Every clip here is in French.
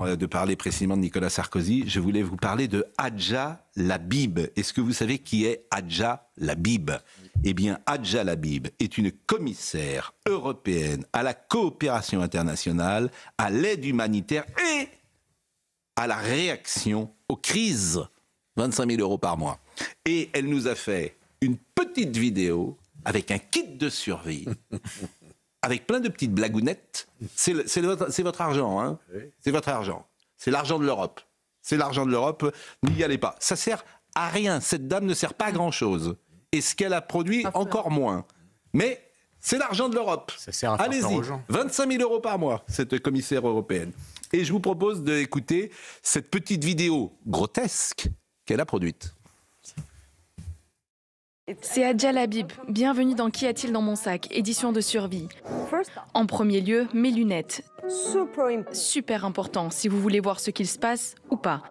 de parler précisément de Nicolas Sarkozy, je voulais vous parler de Hadja Labib. Est-ce que vous savez qui est Hadja Labib ? Eh bien, Hadja Labib est une commissaire européenne à la coopération internationale, à l'aide humanitaire et à la réaction aux crises. 25 000 € par mois. Et elle nous a fait une petite vidéo avec un kit de survie, avec plein de petites blagounettes. C'est votre argent, hein ? Oui. C'est votre argent. C'est l'argent de l'Europe. C'est l'argent de l'Europe, n'y allez pas. Ça sert à rien. Cette dame ne sert pas à grand-chose. Et ce qu'elle a produit, encore moins. Mais c'est l'argent de l'Europe. Ça sert à allez-y, aux gens. 25 000 € par mois, cette commissaire européenne. Et je vous propose d'écouter cette petite vidéo grotesque qu'elle a produite. C'est Hadja Labib. Bienvenue dans Qu'y a-t-il dans mon sac, édition de survie. En premier lieu, mes lunettes. Super important si vous voulez voir ce qu'il se passe ou pas.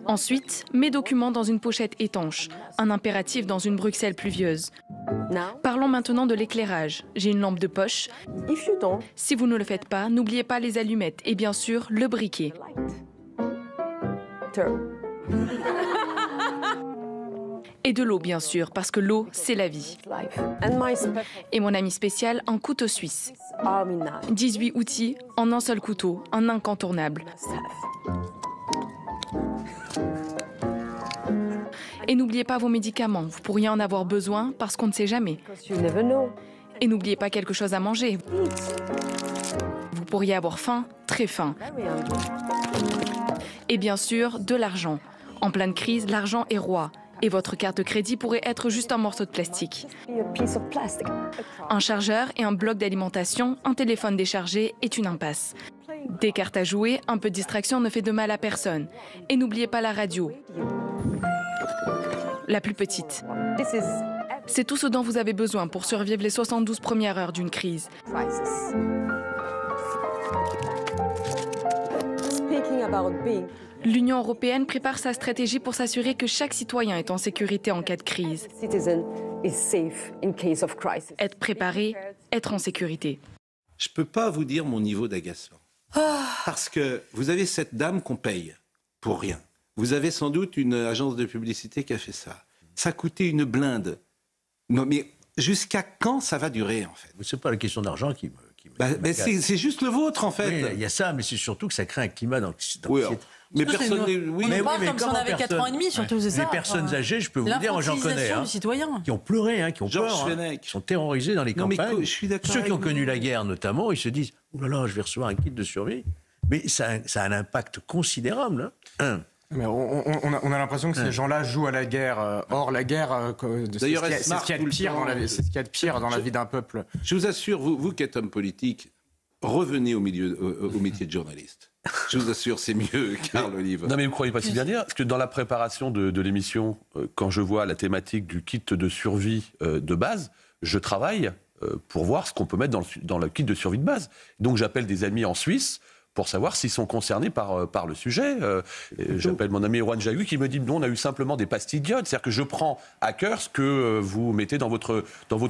Ensuite, mes documents dans une pochette étanche. Un impératif dans une Bruxelles pluvieuse. Parlons maintenant de l'éclairage. J'ai une lampe de poche. Si vous ne le faites pas, n'oubliez pas les allumettes et bien sûr le briquet. Et de l'eau, bien sûr, parce que l'eau, c'est la vie. Et mon ami spécial, un couteau suisse. 18 outils en un seul couteau, un incontournable. Et n'oubliez pas vos médicaments, vous pourriez en avoir besoin parce qu'on ne sait jamais. Et n'oubliez pas quelque chose à manger. Vous pourriez avoir faim, très faim. Et bien sûr, de l'argent. En pleine crise, l'argent est roi. Et votre carte de crédit pourrait être juste un morceau de plastique. Un chargeur et un bloc d'alimentation, un téléphone déchargé est une impasse. Des cartes à jouer, un peu de distraction ne fait de mal à personne. Et n'oubliez pas la radio. La plus petite. C'est tout ce dont vous avez besoin pour survivre les 72 premières heures d'une crise. L'Union européenne prépare sa stratégie pour s'assurer que chaque citoyen est en sécurité en cas de crise. Être préparé, être en sécurité. Je ne peux pas vous dire mon niveau d'agacement. Parce que vous avez cette dame qu'on paye pour rien. Vous avez sans doute une agence de publicité qui a fait ça. Ça a coûté une blinde. Non, mais jusqu'à quand ça va durer, en fait ? C'est pas la question d'argent qui me c'est juste le vôtre, en fait. Oui, il y a ça, mais c'est surtout que ça crée un climat oui, mais personne n'est... Oui, on parle comme si on avait 4 ans et demi, surtout, c'est ça. Les personnes âgées, je peux vous dire, moi j'en connais, qui ont pleuré, qui ont peur, qui sont terrorisés dans les campagnes. Mais je suis d'accord. Ceux qui ont connu la guerre, notamment, ils se disent « Oh là là, je vais recevoir un kit de survie ». Mais ça a un impact considérable. Mais on a l'impression que ces gens-là jouent à la guerre. Or, la guerre, c'est ce qu'il y a de pire dans la vie d'un peuple. Je vous assure, vous qui êtes homme politique, revenez au métier de journaliste. Je vous assure, c'est mieux, Carl Olive. Non mais vous ne croyez pas si bien dire, parce que dans la préparation de l'émission, quand je vois la thématique du kit de survie de base, je travaille pour voir ce qu'on peut mettre dans le kit de survie de base. Donc j'appelle des amis en Suisse pour savoir s'ils sont concernés par le sujet. J'appelle mon ami Erwan Jahu qui me dit non, on a eu simplement des pastilles d'iode. C'est-à-dire que je prends à cœur ce que vous mettez dans votre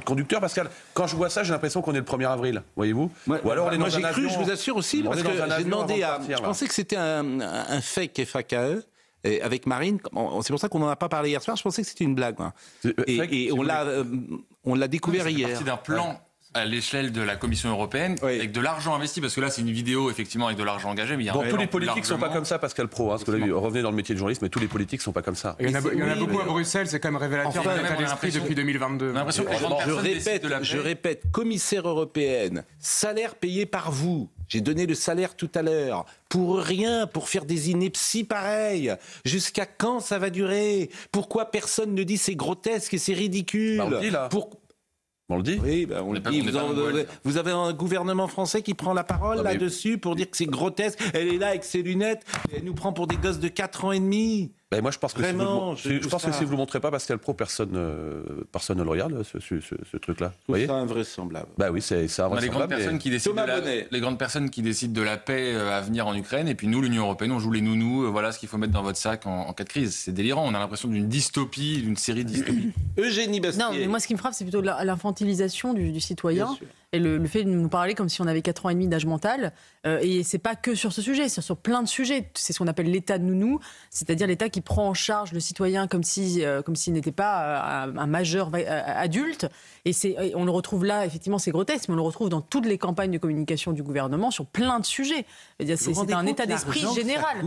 conducteur. Parce que quand je vois ça, j'ai l'impression qu'on est le 1er avril, voyez-vous. Ou alors on est dans un avion, je vous assure aussi, parce que j'ai demandé à... Je pensais que c'était un fake FAKE. Et avec Marine, c'est pour ça qu'on n'en a pas parlé hier soir, je pensais que c'était une blague. Et on l'a découvert hier. C'est parti d'un plan à l'échelle de la Commission européenne, avec de l'argent investi, parce que là c'est une vidéo effectivement avec de l'argent engagé, mais il y a tous les politiques sont pas comme ça, Pascal Praud, parce que là, revenez dans le métier de journaliste, mais tous les politiques sont pas comme ça. Il y en a beaucoup à Bruxelles, c'est quand même révélateur de l'état d'esprit depuis 2022. Je répète, commissaire européenne, salaire payé par vous. J'ai donné le salaire tout à l'heure. Pour rien, pour faire des inepties pareilles. Jusqu'à quand ça va durer ? Pourquoi personne ne dit c'est grotesque et c'est ridicule ? On le dit là. On le dit. Oui, on le dit. Vous avez un gouvernement français qui prend la parole là-dessus pour dire que c'est grotesque. Elle est là avec ses lunettes, et elle nous prend pour des gosses de 4 ans et demi. Ben moi, je pense que vraiment, si vous le montrez pas, Pascal Praud, personne ne le regarde, ce truc-là. Je trouve ça invraisemblable. Bah oui, c'est invraisemblable. Les grandes personnes qui décident de la paix à venir en Ukraine, et puis nous, l'Union européenne, on joue les nounous. Voilà ce qu'il faut mettre dans votre sac en cas de crise. C'est délirant. On a l'impression d'une dystopie, d'une série de dystopies. Eugénie Bastier. Non, mais moi, ce qui me frappe, c'est plutôt l'infantilisation du citoyen. Et le fait de nous parler comme si on avait 4 ans et demi d'âge mental, et c'est pas que sur ce sujet, c'est sur plein de sujets. C'est ce qu'on appelle l'État de nounou, c'est-à-dire l'État qui prend en charge le citoyen comme s'il n'était pas un majeur adulte. Et on le retrouve là, effectivement, c'est grotesque, mais on le retrouve dans toutes les campagnes de communication du gouvernement sur plein de sujets. C'est un état d'esprit général.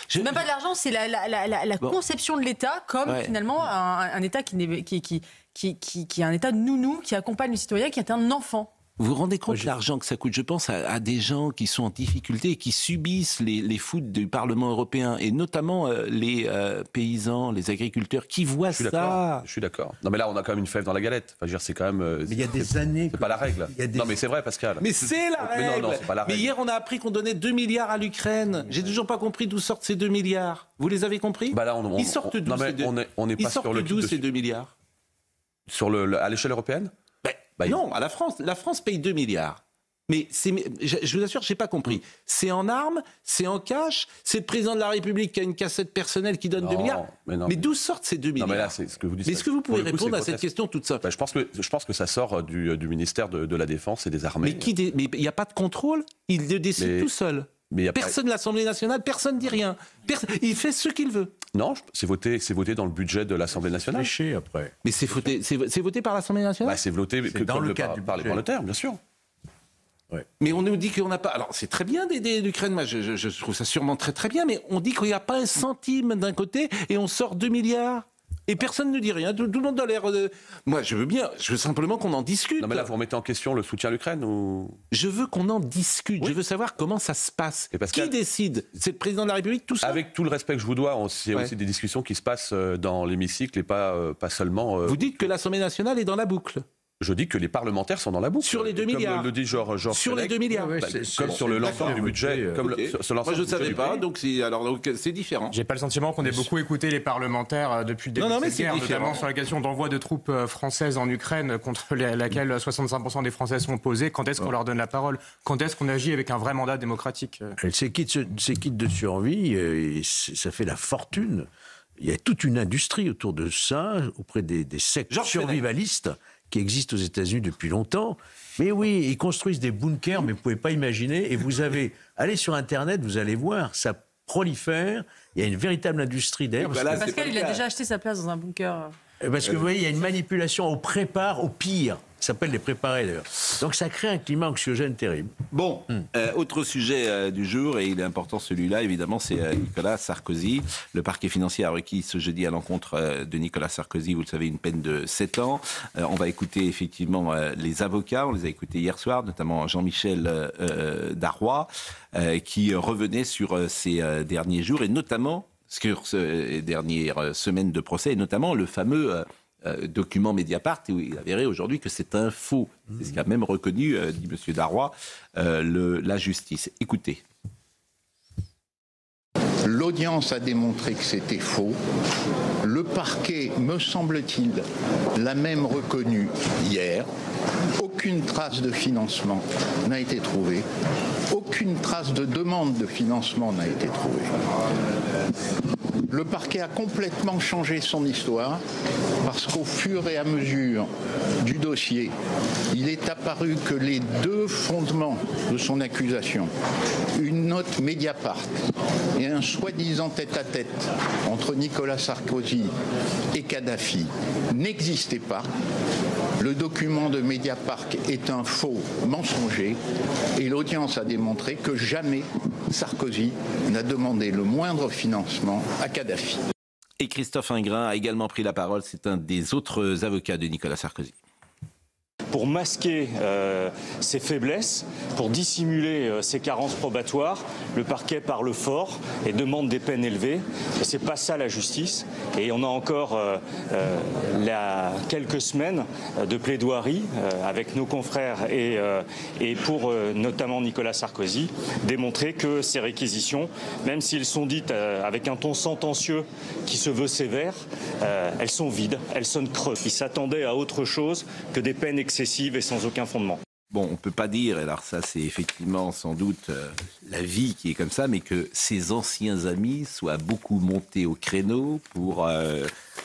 C'est même pas de l'argent, c'est la conception de l'État comme finalement un État qui est un État de nounou, qui accompagne le citoyen, qui est un enfant. Vous vous rendez compte de l'argent que ça coûte? Je pense à des gens qui sont en difficulté et qui subissent les foutes du Parlement européen, et notamment les paysans, les agriculteurs qui voient ça. Je suis d'accord. Non mais là, on a quand même une fève dans la galette. Enfin, je veux dire, c'est quand même... Mais il y a des années... C'est pas la règle. Non mais c'est vrai, Pascal. Mais c'est la règle. Mais non, c'est pas la règle. Mais hier, on a appris qu'on donnait 2 milliards à l'Ukraine. J'ai toujours pas compris d'où sortent ces 2 milliards. Vous les avez compris? Bah là, ils sortent d'où ces 2 milliards? À l'échelle européenne? Non, à la France. La France paye 2 milliards. Mais je vous assure, je n'ai pas compris. C'est en armes, c'est en cash, c'est le président de la République qui a une cassette personnelle qui donne 2 milliards. Mais d'où sortent ces 2 milliards? Non, mais là, c'est ce que vous dites. Mais est-ce que vous pouvez répondre à cette question toute simple? Je pense que ça sort du ministère de la Défense et des Armées. Mais il n'y a pas de contrôle? Il le décide tout seul. Personne de l'Assemblée nationale, personne ne dit rien. Il fait ce qu'il veut. Non, c'est voté dans le budget de l'Assemblée nationale. Fléché après. Mais c'est voté par l'Assemblée nationale? C'est voté dans le cadre par les parlementaires, bien sûr. Ouais. Mais on nous dit qu'on n'a pas... Alors, c'est très bien d'aider l'Ukraine, moi je trouve ça sûrement très très bien, mais on dit qu'il n'y a pas un centime d'un côté et on sort 2 milliards. Et personne ne dit rien, tout le monde a l'air... Moi, je veux simplement qu'on en discute. Non, mais là, vous remettez en question le soutien à l'Ukraine ou... Je veux qu'on en discute, je veux savoir comment ça se passe. Qui décide? C'est le président de la République, tout ça? Avec tout le respect que je vous dois, il y a aussi des discussions qui se passent dans l'hémicycle et pas seulement... Vous dites que l'Assemblée nationale est dans la boucle? Je dis que les parlementaires sont dans la boucle. Sur les 2 milliards. Comme le dit Georges Sur les 2 milliards. Comme sur le l'ensemble du budget. Moi, je ne savais pas, donc c'est différent. J'ai pas le sentiment qu'on ait beaucoup écouté les parlementaires depuis le début de cette guerre, notamment sur la question d'envoi de troupes françaises en Ukraine, contre laquelle 65% des Français sont opposés. Quand est-ce qu'on leur donne la parole? Quand est-ce qu'on agit avec un vrai mandat démocratique? Ces kits de survie, ça fait la fortune. Il y a toute une industrie autour de ça, auprès des sectes survivalistes qui existent aux États-Unis depuis longtemps. Mais oui, ils construisent des bunkers, mais vous ne pouvez pas imaginer. Et allez sur Internet, vous allez voir, ça prolifère. Il y a une véritable industrie d'air. Pascal, il a déjà acheté sa place dans un bunker. Parce que vous voyez, il y a une manipulation au pire. Ça s'appelle les préparer d'ailleurs. Donc ça crée un climat anxiogène terrible. Bon, autre sujet du jour, et il est important celui-là, évidemment, c'est Nicolas Sarkozy. Le parquet financier a requis ce jeudi à l'encontre de Nicolas Sarkozy, vous le savez, une peine de 7 ans. On va écouter effectivement les avocats, on les a écoutés hier soir, notamment Jean-Michel Darrois, qui revenait sur ces derniers jours, et notamment sur ces dernières semaines de procès, et notamment le fameux... document Mediapart, où il avérait aujourd'hui que c'est un faux. C'est ce qu'a même reconnu, dit M. Darrois, la justice. Écoutez. L'audience a démontré que c'était faux. Le parquet, me semble-t-il, l'a même reconnu hier. Aucune trace de financement n'a été trouvée. Aucune trace de demande de financement n'a été trouvée. Le parquet a complètement changé son histoire parce qu'au fur et à mesure du dossier, il est apparu que les 2 fondements de son accusation, une note Mediapart et un soi-disant tête-à-tête entre Nicolas Sarkozy et Kadhafi, n'existaient pas. Le document de Mediapart est un faux mensonger et l'audience a démontré que jamais Sarkozy n'a demandé le moindre financement à Kadhafi. Et Christophe Ingrand a également pris la parole, c'est un des autres avocats de Nicolas Sarkozy. Pour masquer ses faiblesses, pour dissimuler ses carences probatoires, le parquet parle fort et demande des peines élevées. Et c'est pas ça la justice. Et on a encore quelques semaines de plaidoirie avec nos confrères et pour notamment Nicolas Sarkozy, démontrer que ces réquisitions, même s'ils sont dites avec un ton sentencieux qui se veut sévère, elles sont vides, elles sonnent creux. Ils s'attendaient à autre chose que des peines excessives et sans aucun fondement. Bon, on ne peut pas dire, alors ça c'est effectivement sans doute la vie qui est comme ça, mais que ses anciens amis soient beaucoup montés au créneau pour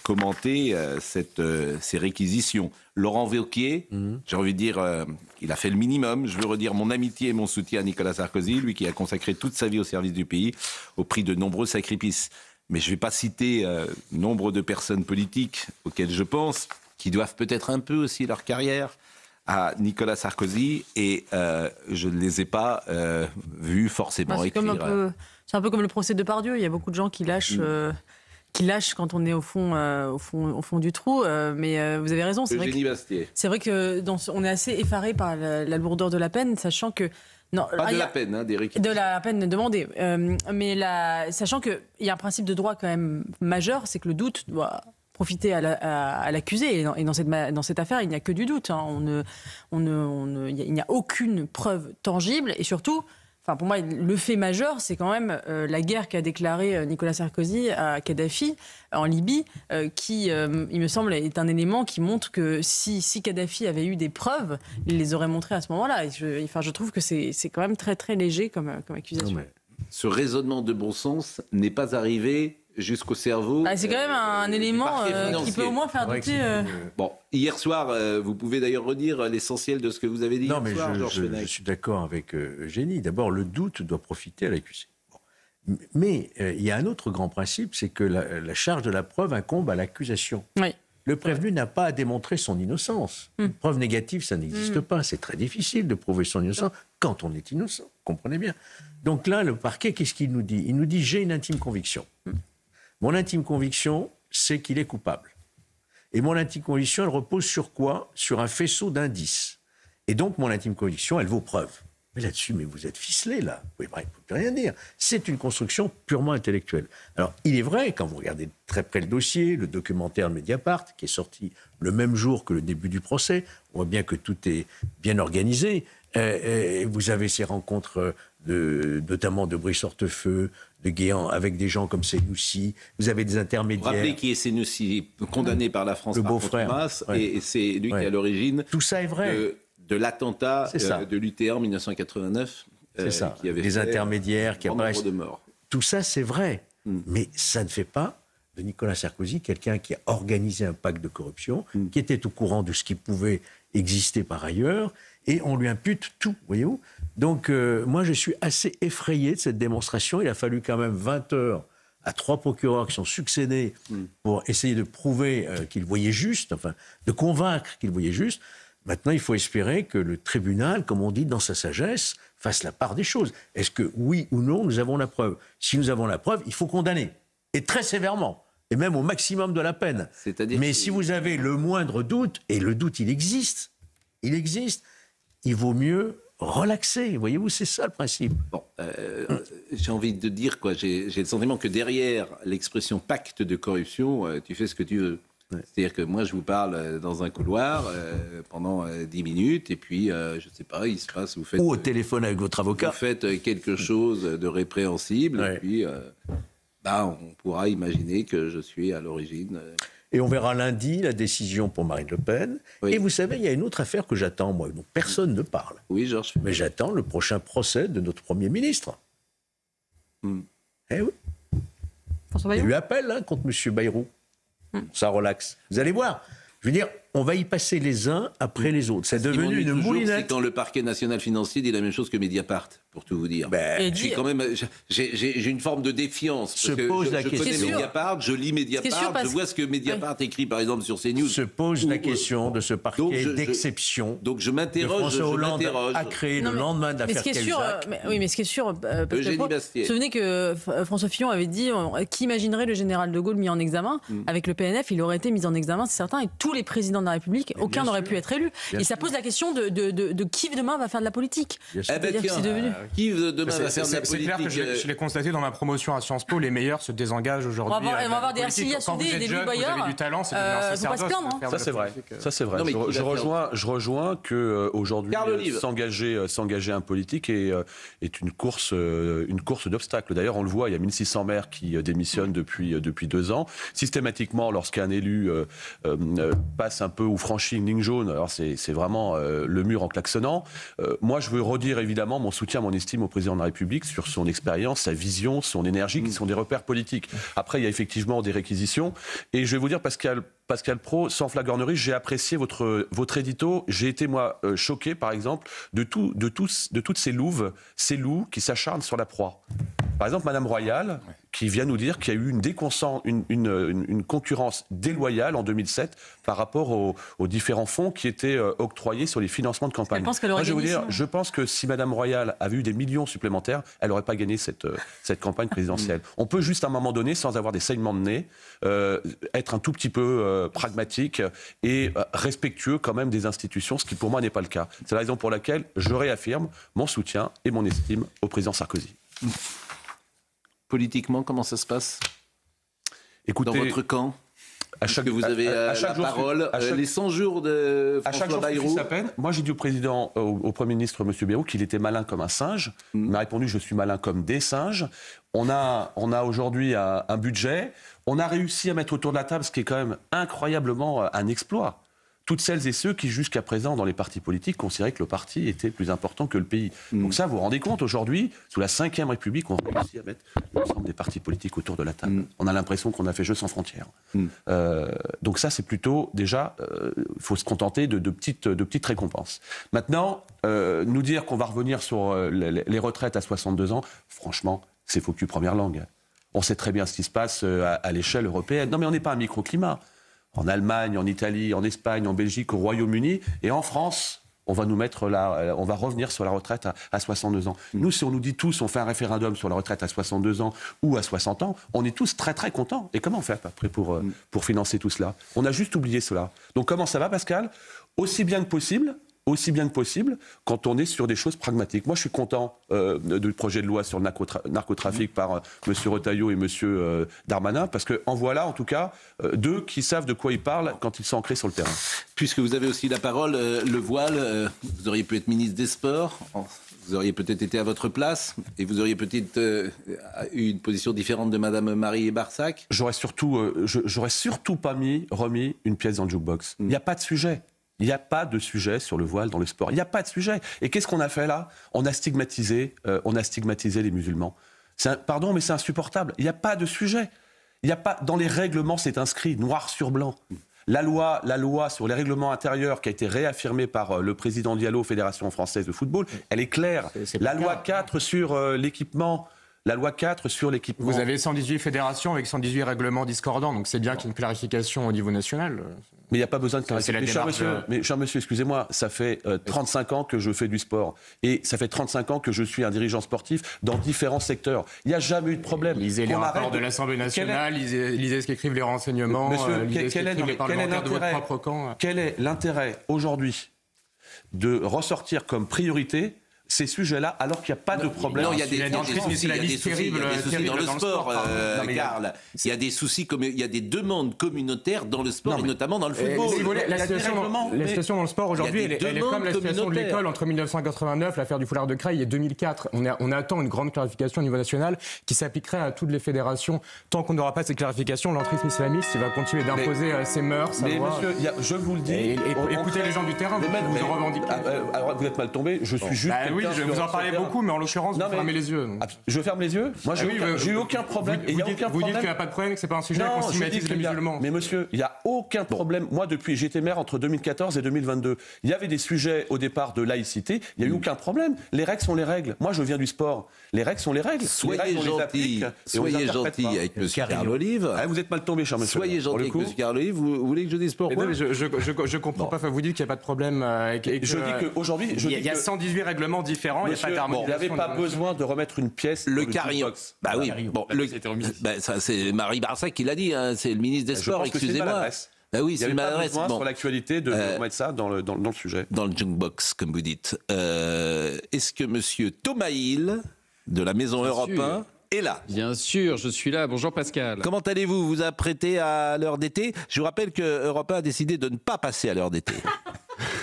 commenter ces réquisitions. Laurent Wauquiez, j'ai envie de dire, il a fait le minimum. Je veux redire mon amitié et mon soutien à Nicolas Sarkozy, lui qui a consacré toute sa vie au service du pays, au prix de nombreux sacrifices. Mais je ne vais pas citer nombre de personnes politiques auxquelles je pense, qui doivent peut-être un peu aussi leur carrière à Nicolas Sarkozy, et je ne les ai pas vus forcément écrire. C'est un peu comme le procès de Depardieu. Il y a beaucoup de gens qui lâchent quand on est au fond du trou. Mais vous avez raison. Eugénie Bastier. C'est vrai que on est assez effaré par la lourdeur de la peine, sachant que... Non, pas de la peine, des réquisitions. De la peine demandée. Sachant qu'il y a un principe de droit quand même majeur, c'est que le doute doit profiter à l'accusé. Et dans cette affaire, il n'y a que du doute. Hein. Il n'y a aucune preuve tangible. Et surtout, pour moi, le fait majeur, c'est quand même la guerre qu'a déclarée Nicolas Sarkozy à Kadhafi en Libye, qui, il me semble, est un élément qui montre que si Kadhafi avait eu des preuves, il les aurait montrées à ce moment-là. Et je trouve que c'est quand même très, très léger comme accusation. Non, mais ce raisonnement de bon sens n'est pas arrivé jusqu'au cerveau. C'est quand même un élément qui peut au moins faire douter. Bon, hier soir, vous pouvez d'ailleurs redire l'essentiel de ce que vous avez dit hier soir, je suis d'accord avec Eugénie. D'abord, le doute doit profiter à l'accusé. Bon. Mais il y a un autre grand principe, c'est que la charge de la preuve incombe à l'accusation. Oui. Le prévenu n'a pas à démontrer son innocence. Preuve négative, ça n'existe pas. C'est très difficile de prouver son innocence quand on est innocent. Comprenez bien. Donc là, le parquet, qu'est-ce qu'il nous dit ? Il nous dit, j'ai une intime conviction. Mon intime conviction, c'est qu'il est coupable. Et mon intime conviction, elle repose sur quoi ? Sur un faisceau d'indices. Et donc, mon intime conviction, elle vaut preuve. Mais là-dessus, vous êtes ficelé, là. Vous ne pouvez plus rien dire. C'est une construction purement intellectuelle. Alors, il est vrai, quand vous regardez de très près le dossier, le documentaire de Mediapart, qui est sorti le même jour que le début du procès, on voit bien que tout est bien organisé. Vous avez ces rencontres, notamment de Brice Hortefeux, de Guéant, avec des gens comme Senoussi. Vous avez des intermédiaires. Vous rappelez qui est Senoussi, condamné par la France, le par beau-frère, et c'est lui qui est à l'origine. Tout ça est vrai. De l'attentat de l'UTA en 1989. C'est ça. Qui avait des intermédiaires qui apparaissent. De morts. Tout ça, c'est vrai. Mais ça ne fait pas de Nicolas Sarkozy quelqu'un qui a organisé un pacte de corruption, qui était au courant de ce qui pouvait exister par ailleurs, et on lui impute tout, voyez-vous. Donc, moi, je suis assez effrayé de cette démonstration. Il a fallu quand même 20 heures à 3 procureurs qui sont succédés pour essayer de prouver qu'ils voyaient juste, enfin, de convaincre qu'ils voyaient juste. Maintenant, il faut espérer que le tribunal, comme on dit dans sa sagesse, fasse la part des choses. Est-ce que, oui ou non, nous avons la preuve ? Si nous avons la preuve, il faut condamner. Et très sévèrement. Et même au maximum de la peine. Mais si vous avez le moindre doute, et le doute, il existe, il vaut mieux relaxer. Voyez-vous, c'est ça le principe. Bon, j'ai envie de dire, j'ai le sentiment que derrière l'expression pacte de corruption, tu fais ce que tu veux. Ouais. C'est-à-dire que moi, je vous parle dans un couloir pendant 10 minutes, et puis, je ne sais pas, il se passe... Vous faites, ou au téléphone avec votre avocat. Vous faites quelque chose de répréhensible, et puis on pourra imaginer que je suis à l'origine... Et on verra lundi la décision pour Marine Le Pen. Oui. Et vous savez, il y a une autre affaire que j'attends, moi, dont personne ne parle. Oui, Georges. Mais j'attends le prochain procès de notre Premier ministre. Eh oui. Il y a eu appel contre M. Bayrou. Ça relaxe. Vous allez voir. Je veux dire, on va y passer les uns après les autres. C'est devenu une moulinette. C'est quand le parquet national financier dit la même chose que Mediapart, pour tout vous dire. J'ai une forme de défiance. Se pose la question. Je connais Mediapart, je lis Mediapart, je vois ce que Mediapart écrit par exemple sur CNews. Se pose la question de ce parquet d'exception. Donc je m'interroge. François Hollande a créé le lendemain de l'affaire Cahuzac. Oui, mais ce qui est sûr, Eugénie Bastier. Vous vous souvenez que François Fillon avait dit qui imaginerait le général de Gaulle mis en examen avec le PNF, il aurait été mis en examen, c'est certain, et tous les présidents de la République, aucun n'aurait pu être élu. Et ça pose la question de qui demain va faire de la politique. C'est-à-dire que c'est devenu... Qui demain va faire de la politique. C'est clair que je l'ai constaté dans ma promotion à Sciences Po, les meilleurs se désengagent aujourd'hui. On va avoir des Arcilia Soudé et des Louis Boyard. Vous avez du talent, c'est devenu un sacerdoce. Ça c'est vrai. Ça c'est vrai. Je rejoins que aujourd'hui s'engager un politique est une course d'obstacles. D'ailleurs, on le voit, il y a 1600 maires qui démissionnent depuis 2 ans. Systématiquement, lorsqu'un élu passe un peu ou franchi une ligne jaune, alors c'est vraiment le mur en klaxonnant. Moi, je veux redire évidemment mon soutien, mon estime au président de la République sur son expérience, sa vision, son énergie, qui sont des repères politiques. Après, il y a effectivement des réquisitions. Et je vais vous dire, Pascal Praud, sans flagornerie, j'ai apprécié votre édito. J'ai été, moi, choqué, par exemple, de toutes ces louves, ces loups qui s'acharnent sur la proie. Par exemple, Madame Royal, qui vient nous dire qu'il y a eu une concurrence déloyale en 2007 par rapport aux différents fonds qui étaient octroyés sur les financements de campagne. Moi, je vais vous dire, je pense que si Madame Royal avait eu des millions supplémentaires, elle n'aurait pas gagné cette campagne présidentielle. On peut juste à un moment donné, sans avoir des saignements de nez, être un tout petit peu pragmatique et respectueux quand même des institutions, ce qui pour moi n'est pas le cas. C'est la raison pour laquelle je réaffirme mon soutien et mon estime au président Sarkozy. Politiquement, comment ça se passe? Écoutez, dans votre camp, à chaque que vous avez la parole, les 100 jours de François Bayrou. Moi, j'ai dit au président, au Premier ministre, M. Bayrou, qu'il était malin comme un singe. Il m'a répondu, je suis malin comme des singes. On a aujourd'hui un budget. On a réussi à mettre autour de la table, ce qui est quand même incroyablement un exploit, toutes celles et ceux qui, jusqu'à présent, dans les partis politiques, considéraient que le parti était plus important que le pays. Donc ça, vous vous rendez compte, aujourd'hui, sous la Ve République, on a réussi à mettre l'ensemble des partis politiques autour de la table. On a l'impression qu'on a fait jeu sans frontières. Donc ça, c'est plutôt, déjà, il faut se contenter de petites récompenses. Maintenant, nous dire qu'on va revenir sur les retraites à 62 ans, franchement, c'est faux cul première langue. On sait très bien ce qui se passe à l'échelle européenne. Non, mais on n'est pas un microclimat. En Allemagne, en Italie, en Espagne, en Belgique, au Royaume-Uni et en France, on va revenir sur la retraite à 62 ans. Nous, si on nous dit tous, on fait un référendum sur la retraite à 62 ans ou à 60 ans, on est tous très très contents. Et comment on fait après pour financer tout cela? On a juste oublié cela. Donc comment ça va, Pascal? Aussi bien que possible, quand on est sur des choses pragmatiques. Moi, je suis content du projet de loi sur le narcotrafic par M. Retailleau et M. Darmanin, parce qu'en voilà, en tout cas, deux qui savent de quoi ils parlent quand ils sont ancrés sur le terrain. Puisque vous avez aussi la parole, le voile, vous auriez pu être ministre des Sports, vous auriez peut-être été à votre place, et vous auriez peut-être eu une position différente de Mme Marie Barsac. J'aurais surtout pas remis une pièce dans le jukebox. Il n'y a pas de sujet. Il n'y a pas de sujet sur le voile dans le sport. Il n'y a pas de sujet. Et qu'est-ce qu'on a fait là? On a stigmatisé les musulmans. Pardon, mais c'est insupportable. Il n'y a pas de sujet. Dans les règlements, c'est inscrit noir sur blanc. La loi sur les règlements intérieurs qui a été réaffirmée par le président Diallo, Fédération française de football, elle est claire. La loi 4 sur l'équipement. La loi 4 sur l'équipement. Vous avez 118 fédérations avec 118 règlements discordants, donc c'est bien qu'il y ait une clarification au niveau national. Mais il n'y a pas besoin de clarification. Cher monsieur, excusez-moi, ça fait 35 ans que je fais du sport. Et ça fait 35 ans que je suis un dirigeant sportif dans différents secteurs. Il n'y a jamais eu de problème. Lisez les rapports de l'Assemblée nationale, lisez ce qu'écrivent les renseignements, lisez ce qu'écrivent les parlementaires de votre propre camp. Quel est l'intérêt aujourd'hui de ressortir comme priorité ces sujets-là, alors qu'il n'y a pas de problème? Non, il y a des soucis dans le sport, Karl. Il y a des soucis, il y a des demandes communautaires dans le sport, et notamment dans le football. La situation dans le sport aujourd'hui, elle est comme la situation de l'école entre 1989, l'affaire du foulard de Creil, et 2004. On attend une grande clarification au niveau national qui s'appliquerait à toutes les fédérations. Tant qu'on n'aura pas cette clarification, l'entrisme islamiste, il va continuer d'imposer ses mœurs, sa loi. Mais monsieur, je vous le dis... Écoutez les gens du terrain, vous en revendiquez. Alors, vous êtes mal tombé, je suis juste... Oui, je vous en parlais beaucoup, mais en l'occurrence, vous fermez les yeux. Je ferme les yeux? Moi, j'ai eu aucun problème. Vous dites qu'il n'y a pas de problème, que ce n'est pas un sujet qu'on stigmatise les musulmans. Mais monsieur, il n'y a aucun problème. Moi, j'ai été maire entre 2014 et 2022. Il y avait des sujets au départ de laïcité. Il n'y a eu aucun problème. Les règles sont les règles. Moi, je viens du sport. Les règles sont les règles. Soyez gentil avec M. Karl Olive. Vous êtes mal tombé, cher monsieur. Soyez gentil avec M. Karl Olive. Vous voulez que je dise pourquoi? Je comprends pas. Vous dites qu'il n'y a pas de problème. Je dis qu'aujourd'hui... Il y a 118 règlements différents. Il n'y a pas d'harmonisation. Il n'y avait pas besoin de remettre une pièce. Le carillon. Bah oui. Bon, c'est Marie Barsac qui l'a dit. C'est le ministre des Sports. Excusez-moi. Bah oui, c'est une maladresse. Sur l'actualité de remettre ça dans le sujet. Dans le jukebox, comme vous dites. Est-ce que Monsieur Thomas Hill, de la Maison Europe 1, est là? Bien sûr, je suis là. Bonjour Pascal. Comment allez-vous? Vous apprêtez à l'heure d'été? Je vous rappelle que Europe 1 a décidé de ne pas passer à l'heure d'été.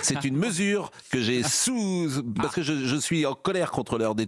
C'est une mesure que j'ai parce que je suis en colère contre l'heure d'été.